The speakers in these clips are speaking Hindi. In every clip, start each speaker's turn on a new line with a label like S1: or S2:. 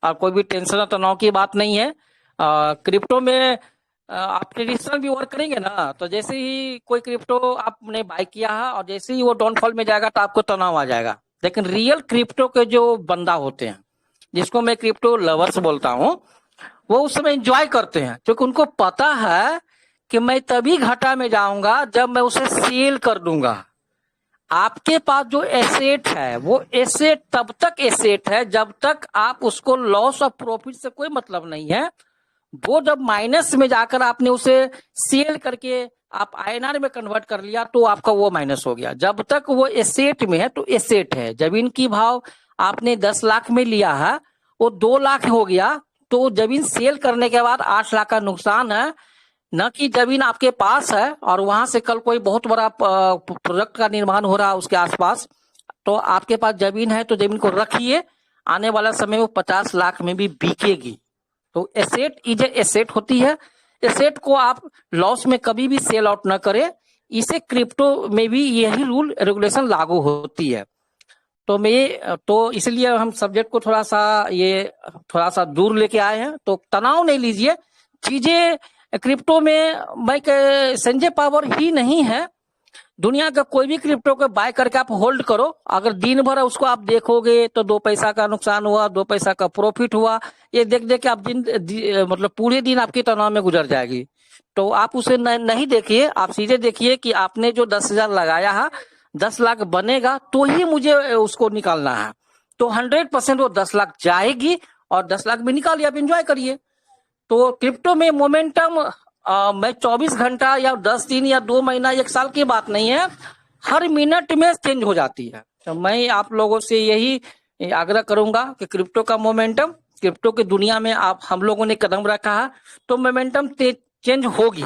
S1: और कोई भी टेंशन और तनाव की बात नहीं है। क्रिप्टो में आप ट्रेडिशनल भी वर्क करेंगे ना, तो जैसे ही कोई क्रिप्टो आपने बाय किया है और जैसे ही वो डाउनफॉल में जाएगा तो आपको तनाव आ जाएगा। लेकिन रियल क्रिप्टो के जो बंदा होते हैं, जिसको मैं क्रिप्टो लवर्स बोलता हूँ, वो उस समय एंजॉय करते हैं, क्योंकि उनको पता है कि मैं तभी घाटा में जाऊंगा जब मैं उसे सेल कर दूंगा। आपके पास जो एसेट है वो एसेट तब तक एसेट है जब तक आप उसको लॉस और प्रॉफिट से कोई मतलब नहीं है। वो जब माइनस में जाकर आपने उसे सेल करके आप आईएनआर में कन्वर्ट कर लिया तो आपका वो माइनस हो गया। जब तक वो एसेट में है तो एसेट है। जमीन की भाव आपने 10 लाख में लिया है, वो 2 लाख हो गया, तो जमीन सेल करने के बाद 8 लाख का नुकसान है। न कि जमीन आपके पास है और वहां से कल कोई बहुत बड़ा प्रोडक्ट का निर्माण हो रहा है उसके आसपास, तो आपके पास जमीन है तो जमीन को रखिए, आने वाला समय वो 50 लाख में भी बिकेगी। तो एसेट इज एसेट होती है। एसेट को आप लॉस में कभी भी सेल आउट ना करें। इसे क्रिप्टो में भी यही रूल रेगुलेशन लागू होती है। तो इसलिए हम सब्जेक्ट को थोड़ा सा दूर लेके आए हैं। तो तनाव नहीं लीजिए। चीजें क्रिप्टो में संजय पावर ही नहीं है, दुनिया का कोई भी क्रिप्टो को बाय करके आप होल्ड करो। अगर दिन भर उसको आप देखोगे तो 2 पैसा का नुकसान हुआ, 2 पैसा का प्रॉफिट हुआ, ये देख देख के आप मतलब पूरे दिन आपकी तनाव में गुजर जाएगी। तो आप उसे नहीं देखिए, आप सीधे देखिए कि आपने जो 10,000 लगाया है, 10 लाख बनेगा तो ही मुझे उसको निकालना है। तो 100% वो 10 लाख जाएगी और 10 लाख भी निकालिए, आप इंजॉय करिए। तो क्रिप्टो में मोमेंटम मैं 24 घंटा या 10 दिन या 2 महीना 1 साल की बात नहीं है, हर मिनट में चेंज हो जाती है। तो मैं आप लोगों से यही आग्रह करूंगा कि क्रिप्टो का मोमेंटम, क्रिप्टो की दुनिया में आप हम लोगों ने कदम रखा है तो मोमेंटम चेंज होगी।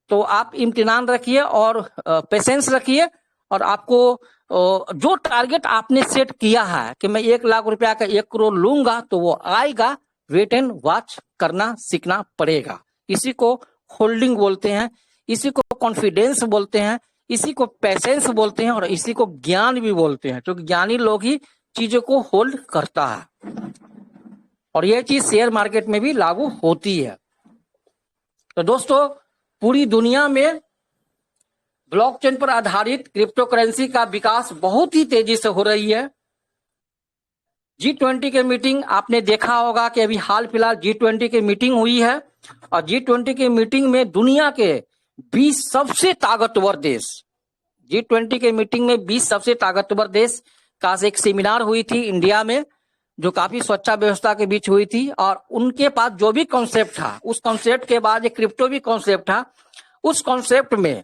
S1: तो आप इम्तिनान रखिए और पेशेंस रखिए, और आपको जो टारगेट आपने सेट किया है कि मैं 1 लाख रुपया का 1 करोड़ लूंगा तो वो आएगा। वेट एंड वॉच करना सीखना पड़ेगा। इसी को होल्डिंग बोलते हैं, इसी को कॉन्फिडेंस बोलते हैं, इसी को पेशेंस बोलते हैं और इसी को ज्ञान भी बोलते हैं, क्योंकि ज्ञानी लोग ही चीजों को होल्ड करता है। और यह चीज शेयर मार्केट में भी लागू होती है। तो दोस्तों, पूरी दुनिया में ब्लॉकचेन पर आधारित क्रिप्टो करेंसी का विकास बहुत ही तेजी से हो रही है। G20 की मीटिंग आपने देखा होगा कि अभी हाल फिलहाल G20 की मीटिंग हुई है, और G20 की मीटिंग में दुनिया के 20 सबसे ताकतवर देश, G20 की मीटिंग में 20 सबसे ताकतवर देश का एक सेमिनार हुई थी इंडिया में, जो काफी सुरक्षा व्यवस्था के बीच हुई थी। और उनके पास जो भी कॉन्सेप्ट था, उस कॉन्सेप्ट के बाद एक क्रिप्टो भी कॉन्सेप्ट था। उस कॉन्सेप्ट में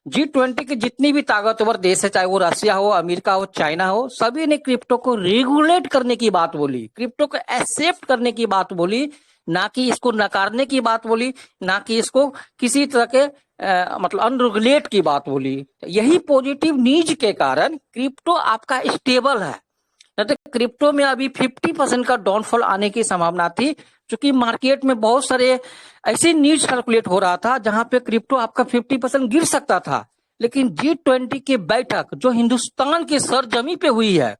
S1: G20 के जितनी भी ताकतवर देश है, चाहे वो रशिया हो, अमेरिका हो, चाइना हो, सभी ने क्रिप्टो को रेगुलेट करने की बात बोली, क्रिप्टो को एक्सेप्ट करने की बात बोली, ना कि इसको नकारने की बात बोली, ना कि इसको किसी तरह के मतलब अनरेगुलेट की बात बोली। यही पॉजिटिव न्यूज के कारण क्रिप्टो आपका स्टेबल है। नहीं तो क्रिप्टो में अभी 50% का डाउनफॉल आने की संभावना थी, क्योंकि मार्केट में बहुत सारे ऐसे न्यूज सर्कुलेट हो रहा था जहां पे क्रिप्टो आपका 50% गिर सकता था। लेकिन G20 की बैठक जो हिंदुस्तान की सरजमी पे हुई है,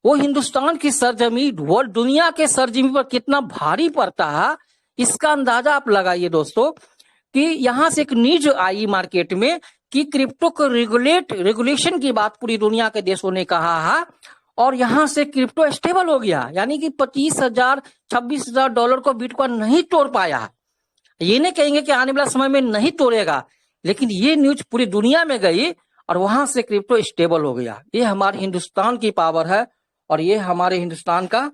S1: वो हिंदुस्तान की सरजमी वर्ल्ड दुनिया के सरजमी पर कितना भारी पड़ता है, इसका अंदाजा आप लगाइए दोस्तों। कि यहां से एक न्यूज आई मार्केट में कि क्रिप्टो को रेगुलेशन की बात पूरी दुनिया के देशों ने कहा है, और यहां से क्रिप्टो स्टेबल हो गया। यानी कि 25,000 26,000 डॉलर को बिटकॉइन नहीं तोड़ पाया। ये नहीं कहेंगे कि आने वाला समय में नहीं तोड़ेगा, लेकिन ये न्यूज पूरी दुनिया में गई और वहां से क्रिप्टो स्टेबल हो गया। ये हमारे हिंदुस्तान की पावर है, और ये हमारे हिंदुस्तान का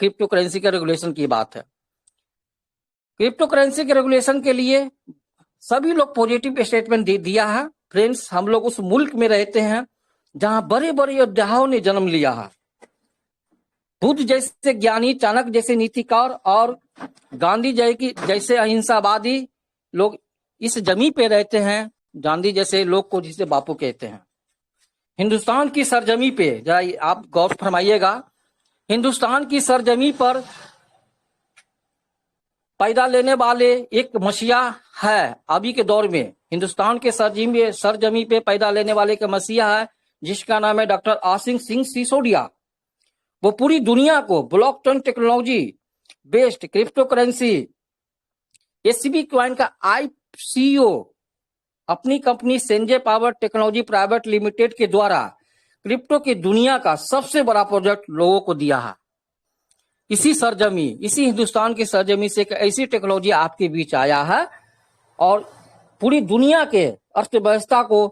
S1: क्रिप्टो करेंसी के रेगुलेशन की बात है। क्रिप्टो करेंसी के रेगुलेशन के लिए सभी लोग पॉजिटिव स्टेटमेंट दे दिया है। फ्रेंड्स, हम लोग उस मुल्क में रहते हैं जहां बड़े बड़े योद्धाओं ने जन्म लिया है। बुद्ध जैसे ज्ञानी, चाणक्य जैसे नीतिकार और गांधी जैसे अहिंसावादी लोग इस जमीन पे रहते हैं। गांधी जैसे लोग को जिसे बापू कहते हैं। हिंदुस्तान की सरजमी पे जरा आप गौर फरमाइएगा, हिंदुस्तान की सरजमी पर पैदा लेने वाले एक मसीहा है अभी के दौर में। हिंदुस्तान के सरजमी पे पैदा लेने वाले एक मसीहा है जिसका नाम है डॉक्टर आसिम सिंह सिसोदिया। वो पूरी दुनिया को blockchain technology based crypto currency SCB coin का आईसीओ अपनी कंपनी सेंजे पावर टेक्नोलॉजी प्राइवेट लिमिटेड के द्वारा क्रिप्टो की दुनिया का सबसे बड़ा प्रोजेक्ट लोगों को दिया है। इसी हिंदुस्तान की सरजमी से एक ऐसी टेक्नोलॉजी आपके बीच आया है और पूरी दुनिया के अर्थव्यवस्था को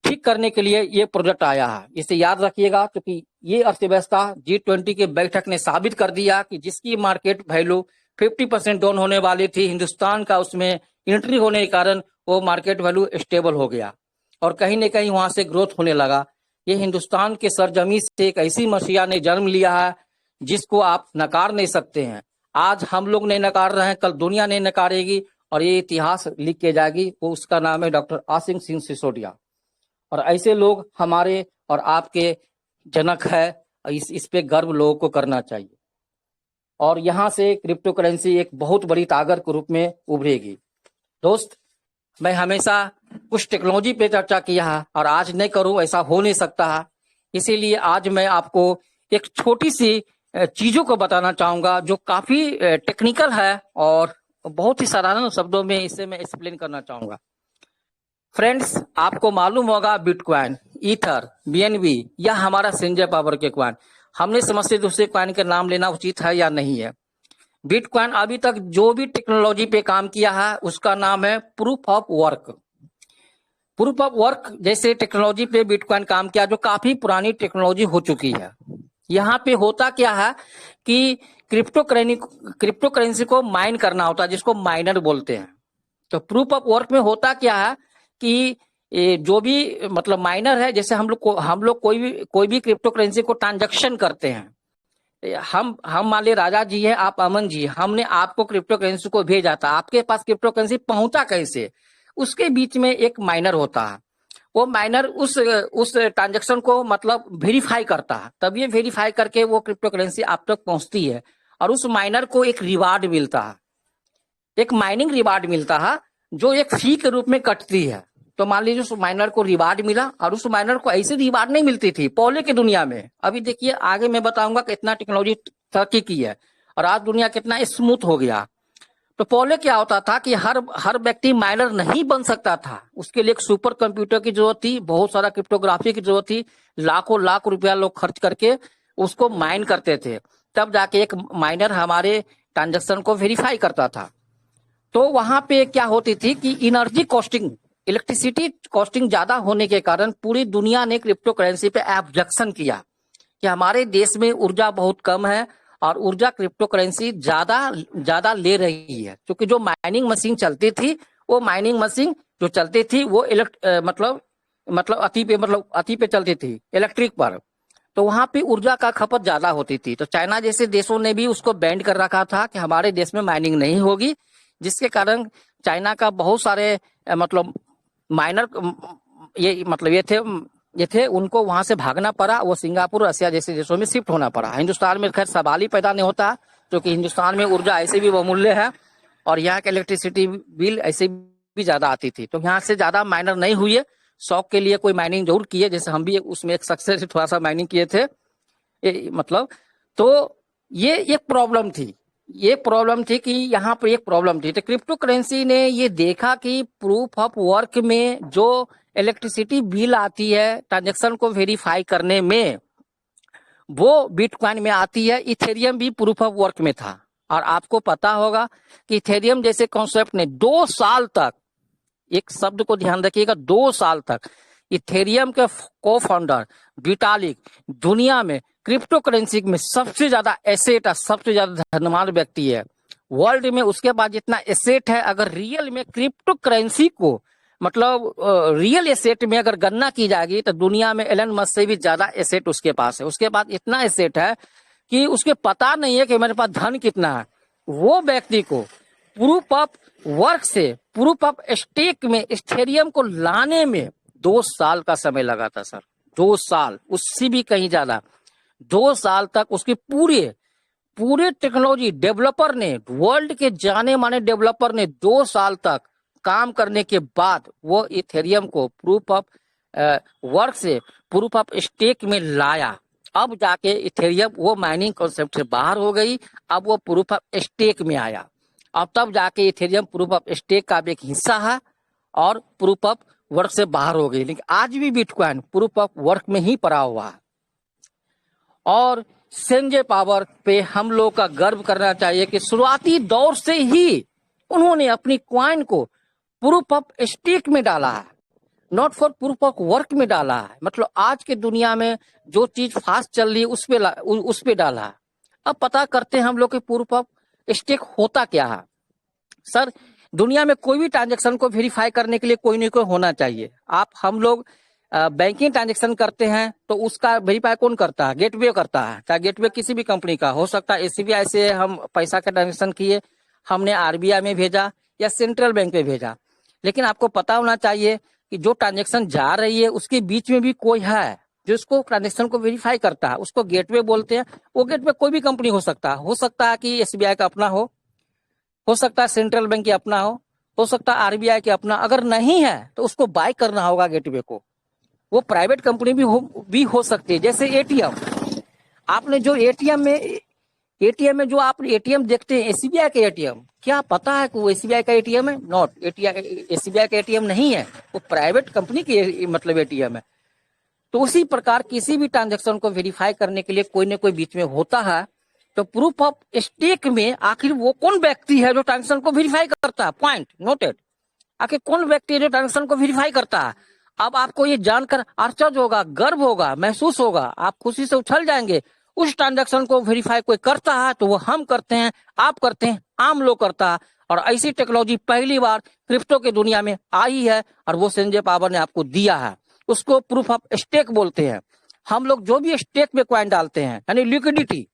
S1: ठीक करने के लिए ये प्रोजेक्ट आया है। इसे याद रखिएगा, क्योंकि ये अर्थव्यवस्था G20 के बैठक ने साबित कर दिया कि जिसकी मार्केट वैल्यू 50% डाउन होने वाली थी, हिंदुस्तान का उसमें एंट्री होने के कारण वो मार्केट वैल्यू स्टेबल हो गया और कहीं न कहीं वहां से ग्रोथ होने लगा। ये हिंदुस्तान के सरजमी से एक ऐसी मसीहा ने जन्म लिया है जिसको आप नकार नहीं सकते हैं। आज हम लोग नहीं नकार रहे हैं, कल दुनिया नहीं नकारेगी और ये इतिहास लिख के जाएगी। वो उसका नाम है डॉक्टर आसिम सिंह सिसोदिया। और ऐसे लोग हमारे और आपके जनक है। इस पे गर्व लोगों को करना चाहिए और यहाँ से क्रिप्टो करेंसी एक बहुत बड़ी ताकत के रूप में उभरेगी। दोस्त, मैं हमेशा कुछ टेक्नोलॉजी पे चर्चा किया है और आज नहीं करूं ऐसा हो नहीं सकता है। इसीलिए आज मैं आपको एक छोटी सी चीजों को बताना चाहूंगा जो काफी टेक्निकल है और बहुत ही साधारण शब्दों में इसे मैं एक्सप्लेन करना चाहूंगा। फ्रेंड्स, आपको मालूम होगा बिटकॉइन, ईथर, बीएनबी या हमारा सेंजे पावर के कॉइन, हमने समझते दूसरे कॉइन के नाम लेना उचित है या नहीं है। बिटकॉइन अभी तक जो भी टेक्नोलॉजी पे काम किया है उसका नाम है proof of work. Proof of work जैसे टेक्नोलॉजी पे बिटकॉइन काम किया जो काफी पुरानी टेक्नोलॉजी हो चुकी है। यहाँ पे होता क्या है कि क्रिप्टो करेंसी को माइन करना होता है, जिसको माइनर बोलते हैं। तो प्रूफ ऑफ वर्क में होता क्या है कि जो भी मतलब माइनर है, जैसे हम लोग कोई भी क्रिप्टो करेंसी को ट्रांजैक्शन करते हैं। हम मान ली राजा जी है, आप अमन जी, हमने आपको क्रिप्टो करेंसी को भेजा था, आपके पास क्रिप्टो करेंसी पहुंचा कैसे? उसके बीच में एक माइनर होता है। वो माइनर उस ट्रांजैक्शन को मतलब वेरीफाई करता है, तब ये वेरीफाई करके वो क्रिप्टो करेंसी आप तक पहुंचती है और उस माइनर को एक रिवार्ड मिलता है, एक माइनिंग रिवार्ड मिलता है जो एक फी के रूप में कटती है। तो मान लीजिए उस माइनर को रिवार्ड मिला और उस माइनर को ऐसी रिवार्ड नहीं मिलती थी पहले की दुनिया में। अभी देखिए आगे मैं बताऊंगा कितना टेक्नोलॉजी तरक्की की है और आज दुनिया कितना स्मूथ हो गया। तो पहले क्या होता था कि हर व्यक्ति माइनर नहीं बन सकता था, उसके लिए एक सुपर कंप्यूटर की जरूरत थी, बहुत सारा क्रिप्टोग्राफी की जरूरत थी, लाखों लाख रुपया लोग खर्च करके उसको माइन करते थे, तब जाके एक माइनर हमारे ट्रांजेक्शन को वेरीफाई करता था। तो वहां पे क्या होती थी कि एनर्जी कॉस्टिंग, इलेक्ट्रिसिटी कॉस्टिंग ज्यादा होने के कारण पूरी दुनिया ने क्रिप्टो करेंसी पे ऑब्जेक्शन किया कि हमारे देश में ऊर्जा बहुत कम है और ऊर्जा क्रिप्टो करेंसी ज्यादा ले रही है। क्योंकि जो माइनिंग मशीन चलती थी, वो माइनिंग मशीन जो चलती थी वो अति पे चलती थी, इलेक्ट्रिक पर। तो वहां पे ऊर्जा का खपत ज्यादा होती थी। तो चाइना जैसे देशों ने भी उसको बैन कर रखा था कि हमारे देश में माइनिंग नहीं होगी, जिसके कारण चाइना का बहुत सारे मतलब माइनर ये थे उनको वहां से भागना पड़ा, वो सिंगापुर रशिया जैसे देशों में शिफ्ट होना पड़ा। हिंदुस्तान में खैर सवाल ही पैदा नहीं होता, क्योंकि हिंदुस्तान में ऊर्जा ऐसे भी बहुमूल्य है और यहाँ के इलेक्ट्रिसिटी बिल ऐसे भी ज्यादा आती थी। तो यहाँ से ज्यादा माइनर नहीं हुए, शौक के लिए कोई माइनिंग जरूर किए, जैसे हम भी उसमें एक सक्सेस से थोड़ा सा माइनिंग किए थे तो ये एक प्रॉब्लम थी कि यहाँ पर एक प्रॉब्लम थी। तो क्रिप्टो करेंसी ने ये देखा कि प्रूफ ऑफ वर्क में जो इलेक्ट्रिसिटी बिल आती है ट्रांजैक्शन को वेरीफाई करने में, वो बिटकॉइन में आती है। इथेरियम भी प्रूफ ऑफ वर्क में था और आपको पता होगा कि इथेरियम जैसे कॉन्सेप्ट ने 2 साल तक, एक शब्द को ध्यान रखिएगा, 2 साल तक इथेरियम के को फाउंडर विटालिक दुनिया में क्रिप्टो करेंसी में सबसे ज्यादा एसेट है, सबसे ज्यादा धनवान व्यक्ति है वर्ल्ड में। उसके बाद जितना एसेट है, अगर रियल में क्रिप्टो करेंसी को मतलब रियल एसेट में अगर गणना की जाएगी तो दुनिया में एलन मस्क से भी ज्यादा एसेट उसके पास है। उसके बाद इतना एसेट है कि उसके पता नहीं है कि मेरे पास धन कितना है। वो व्यक्ति को प्रूफ ऑफ वर्क से प्रूफ ऑफ स्टेक में इथेरियम को लाने में 2 साल का समय लगा था सर, 2 साल, उससे भी कहीं ज्यादा। 2 साल तक उसकी पूरे टेक्नोलॉजी डेवलपर ने, वर्ल्ड के जाने माने डेवलपर ने 2 साल तक काम करने के बाद वो इथेरियम को प्रूफ ऑफ वर्क से प्रूफ ऑफ स्टेक में लाया अब जाके इथेरियम वो माइनिंग कॉन्सेप्ट से बाहर हो गई, अब वो प्रूफ ऑफ स्टेक में आया। अब तब जाके इथेरियम प्रूफ ऑफ स्टेक का एक हिस्सा है और प्रूफ ऑफ वर्क से बाहर हो गई, लेकिन आज भी बिटकॉइन प्रूफ ऑफ वर्क में ही पड़ा हुआ है। और सेंजे पावर पे हम लोग का गर्व करना चाहिए कि शुरुआती दौर से ही उन्होंने अपनी कॉइन को प्रूफ ऑफ स्टेक में डाला है, not for proof of work में डाला है। मतलब आज के दुनिया में जो चीज फास्ट चल रही है उस पे डाला है। अब पता करते हैं हम लोग के प्रूफ ऑफ स्टेक होता क्या है। सर, दुनिया में कोई भी ट्रांजेक्शन को वेरीफाई करने के लिए कोई ना कोई होना चाहिए। हम लोग बैंकिंग ट्रांजेक्शन करते हैं तो उसका वेरीफाई कौन करता है? गेटवे करता है। चाहे गेटवे किसी भी कंपनी का हो सकता है, एसबीआई से हम पैसा का ट्रांजेक्शन किए, हमने आरबीआई में भेजा या सेंट्रल बैंक में भेजा, लेकिन आपको पता होना चाहिए कि जो ट्रांजेक्शन जा रही है उसके बीच में भी कोई है जो उसको ट्रांजेक्शन को वेरीफाई करता है, उसको गेटवे बोलते हैं। वो गेटवे कोई भी कंपनी हो सकता है कि एसबीआई का अपना हो सकता है सेंट्रल बैंक की अपना हो सकता है आरबीआई के अपना। अगर नहीं है तो उसको बाय करना होगा गेटवे को। वो प्राइवेट कंपनी भी हो सकती है। जैसे एटीएम, आपने जो एटीएम में जो आप एटीएम देखते हैं एसबीआई के एटीएम, क्या पता है कि वो एसबीआई का एटीएम है? नॉट, एसबीआई का एटीएम नहीं है, वो प्राइवेट कंपनी की मतलब एटीएम है। तो उसी प्रकार किसी भी ट्रांजेक्शन को वेरीफाई करने के लिए कोई ना कोई बीच में होता है। तो प्रूफ ऑफ स्टेक में आखिर वो कौन व्यक्ति है जो ट्रांजेक्शन को वेरीफाई करता है? Point noted. आखिर कौन व्यक्ति है जो ट्रांजेक्शन को वेरीफाई करता है? अब आपको ये जानकर आश्चर्य होगा, गर्व होगा, महसूस होगा, आप खुशी से उछल जाएंगे। उस ट्रांजेक्शन को वेरीफाई कोई करता है तो वो हम करते हैं, आप करते हैं, आम लोग करता है। और ऐसी टेक्नोलॉजी पहली बार क्रिप्टो के दुनिया में आई है और वो संजय पावर ने आपको दिया है। उसको प्रूफ ऑफ स्टेक बोलते हैं। हम लोग जो भी स्टेक में कॉइन डालते हैं यानी लिक्विडिटी,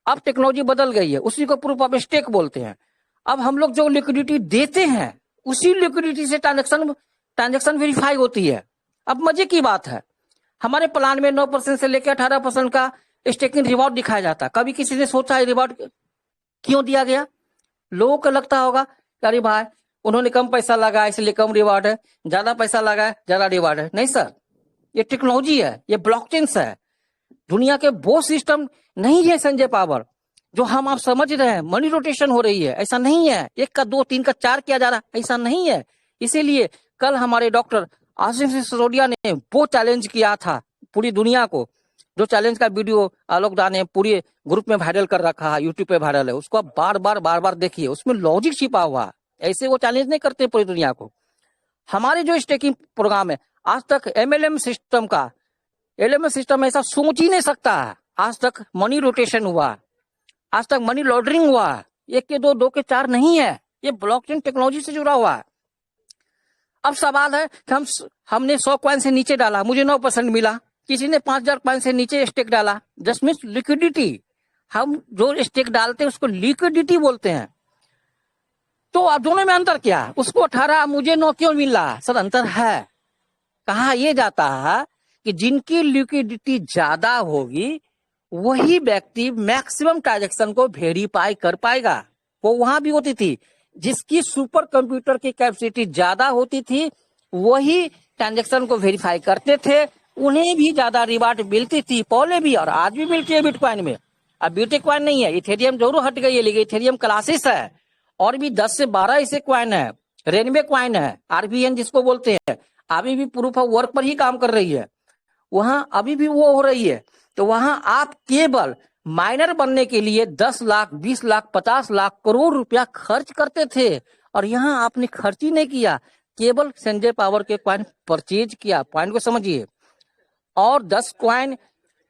S1: अब टेक्नोलॉजी बदल गई है, उसी को प्रूफ ऑफ स्टेक बोलते हैं। अब हम लोग जो लिक्विडिटी देते हैं उसी लिक्विडिटी से ट्रांजेक्शन वेरीफाई होती है। अब मजे की बात है, हमारे प्लान में 9% से लेकर 18% का स्टेकिंग रिवॉर्ड दिखाया जाता है। कभी किसी ने सोचा है रिवॉर्ड क्यों दिया गया? लोगों को लगता होगा अरे भाई उन्होंने कम पैसा लगाया इसलिए कम रिवॉर्ड है, ज्यादा पैसा लगाया ज्यादा रिवॉर्ड है। नहीं सर, ये टेक्नोलॉजी है, ये ब्लॉकचेन है। दुनिया के वो सिस्टम नहीं है संजय पावर जो आप समझ रहे हैं। मनी रोटेशन हो रही है, ऐसा नहीं है। 1 का 2 3 का 4 किया जा रहा है, ऐसा नहीं है। इसीलिए कल हमारे डॉक्टर आसिफ सिसोदिया ने वो चैलेंज किया था पूरी दुनिया को, जो चैलेंज का वीडियो आलोक दा ने पूरे ग्रुप में वायरल कर रखा है, यूट्यूब पे वायरल है। उसको आप बार बार देखिए, उसमें लॉजिक छिपा हुआ है। ऐसे वो चैलेंज नहीं करते पूरी दुनिया को। हमारे जो स्टेकिंग प्रोग्राम है, आज तक एमएलएम सिस्टम ऐसा सोच ही नहीं सकता है। आज तक मनी रोटेशन हुआ, आज तक मनी लॉन्ड्रिंग हुआ, 1 के 2 2 के 4 नहीं है। ये ब्लॉकचेन टेक्नोलॉजी से जुड़ा हुआ है। अब सवाल है कि हमने 100 कॉइन से नीचे डाला, मुझे 9% मिला, किसी ने 5000 कॉइन से नीचे स्टेक डाला, जस्ट मीन्स लिक्विडिटी। हम जो स्टेक डालते हैं उसको लिक्विडिटी बोलते हैं। तो अब दोनों में अंतर क्या है? उसको 18 मुझे 9 क्यों मिल रहा? सर अंतर है। कहा यह जाता है कि जिनकी लिक्विडिटी ज्यादा होगी वही व्यक्ति मैक्सिमम ट्रांजेक्शन को वेरीफाई कर पाएगा। वो वहां भी होती थी, जिसकी सुपर कंप्यूटर की कैपेसिटी ज्यादा होती थी वही ट्रांजेक्शन को वेरीफाई करते थे, उन्हें भी ज्यादा रिवार्ड मिलती थी पहले भी और आज भी मिलती है बिटकॉइन में। अब बिटकॉइन नहीं है, इथेरियम जरूर हट गई है, लेकिन इथेरियम क्लासेस है और भी 10 से 12 ऐसे कॉइन है। रेनबे कॉइन है, आरबीएन जिसको बोलते हैं, अभी भी प्रूफ ऑफ वर्क पर ही काम कर रही है, वहां अभी भी वो हो रही है। तो वहां आप केवल माइनर बनने के लिए 10 लाख 20 लाख 50 लाख करोड़ रुपया खर्च करते थे और यहाँ आपने खर्च ही नहीं किया, केवल संजय पावर के कॉइन परचेज किया। पॉइंट को समझिए। और 10 कॉइन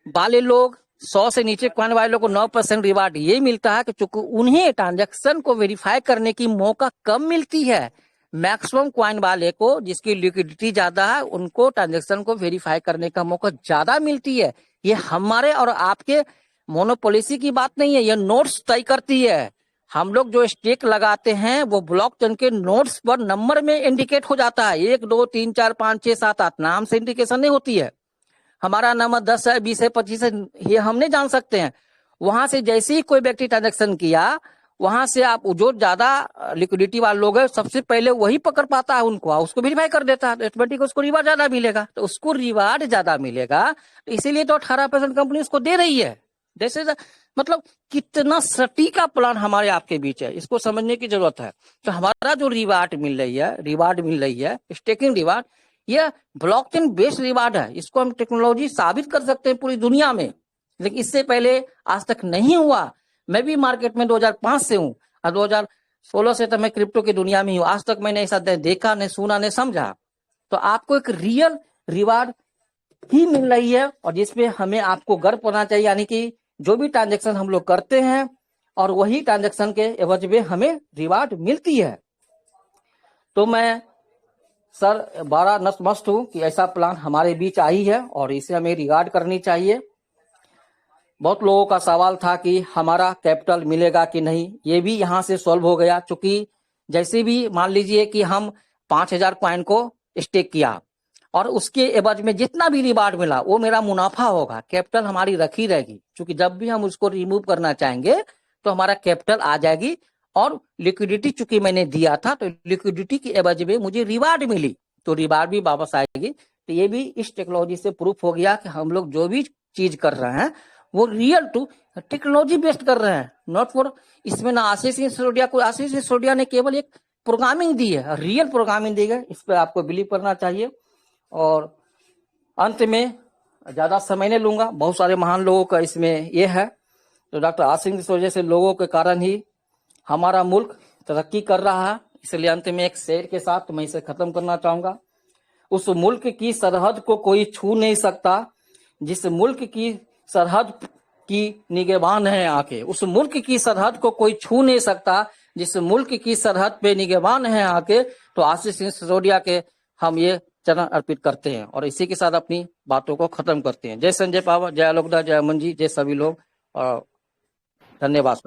S1: वाले लोग, 100 से नीचे कॉइन वाले लोग को 9% रिवार्ड ये मिलता है कि चूंकि उन्हें ट्रांजेक्शन को वेरीफाई करने की मौका कम मिलती है। मैक्सिमम कॉइन वाले को, जिसकी लिक्विडिटी ज्यादा है, उनको ट्रांजेक्शन को वेरीफाई करने का मौका ज्यादा मिलती है। ये हमारे और आपके मोनोपॉलिसी की बात नहीं है, ये नोट्स तय करती है। हम लोग जो स्टेक लगाते हैं वो ब्लॉकचेन के नोट्स पर नंबर में इंडिकेट हो जाता है, 1 2 3 4 5 6 7 8 नाम से इंडिकेशन नहीं होती है। हमारा नंबर 10 है 20 है 25 है, ये हम नहीं जान सकते हैं। वहां से जैसे ही कोई व्यक्ति ट्रांजेक्शन किया वहां से आप जो ज्यादा लिक्विडिटी वाले लोग हैं सबसे पहले वही पकड़ पाता है उनको, उसको वेरीफाई कर देता है, ऑटोमेटिक उसको रिवार्ड ज्यादा मिलेगा। तो उसको रिवार्ड ज्यादा मिलेगा, तो इसीलिए तो 18% कंपनी उसको दे रही है। जैसे मतलब कितना सटीक का प्लान हमारे आपके बीच है, इसको समझने की जरूरत है। तो हमारा जो रिवार्ड मिल रही है स्टेकिंग रिवार्ड, यह ब्लॉकचेन बेस्ड रिवार्ड है। इसको हम टेक्नोलॉजी साबित कर सकते हैं पूरी दुनिया में, लेकिन इससे पहले आज तक नहीं हुआ। मैं भी मार्केट में 2005 से हूँ और 2016 से तो मैं क्रिप्टो की दुनिया में हूँ। आज तक मैंने ऐसा देखा, नहीं सुना, नहीं समझा। तो आपको एक रियल रिवार्ड ही मिल रही है, और जिसमें हमें आपको गर्व होना चाहिए, यानी कि जो भी ट्रांजेक्शन हम लोग करते हैं और वही ट्रांजेक्शन के एवज में हमें रिवार्ड मिलती है। तो मैं सर बड़ा नतमस्त हूं कि ऐसा प्लान हमारे बीच आई है और इसे हमें रिगार्ड करनी चाहिए। बहुत लोगों का सवाल था कि हमारा कैपिटल मिलेगा कि नहीं, ये भी यहाँ से सॉल्व हो गया। चूंकि जैसे भी मान लीजिए कि हम 5000 कॉइन को स्टेक किया और उसके एवज में जितना भी रिवार्ड मिला वो मेरा मुनाफा होगा, कैपिटल हमारी रखी रहेगी। क्योंकि जब भी हम उसको रिमूव करना चाहेंगे तो हमारा कैपिटल आ जाएगी, और लिक्विडिटी चूंकि मैंने दिया था तो लिक्विडिटी के एवज में मुझे रिवार्ड मिली, तो रिवार्ड भी वापस आएगी। तो ये भी इस टेक्नोलॉजी से प्रूफ हो गया कि हम लोग जो भी चीज कर रहे हैं वो रियल टू टेक्नोलॉजी बेस्ड कर रहे हैं, नॉट फॉर इसमें ना आशीष सिसोदिया को। आशीष सिसोदिया ने केवल एक प्रोग्रामिंग दी है, रियल प्रोग्रामिंग दी है, इस पर आपको बिलीव करना चाहिए। और अंत में ज्यादा समय नहीं लूंगा, बहुत सारे महान लोगों का इसमें ये है। तो डॉक्टर आशीष सिसोदिया जैसे लोगों के कारण ही हमारा मुल्क तरक्की कर रहा है। इसलिए अंत में एक शेर के साथ मैं इसे खत्म करना चाहूंगा। उस मुल्क की सरहद को कोई छू नहीं सकता जिस मुल्क की सरहद की निगहबान है आके। उस मुल्क की सरहद को कोई छू नहीं सकता जिस मुल्क की सरहद पे निगहबान है आके। तो आशीष सिसोदिया के हम ये चरण अर्पित करते हैं और इसी के साथ अपनी बातों को खत्म करते हैं। जय संजय पावर, जय आलोकदास, जय अमन जी, जय सभी लोग, और धन्यवाद।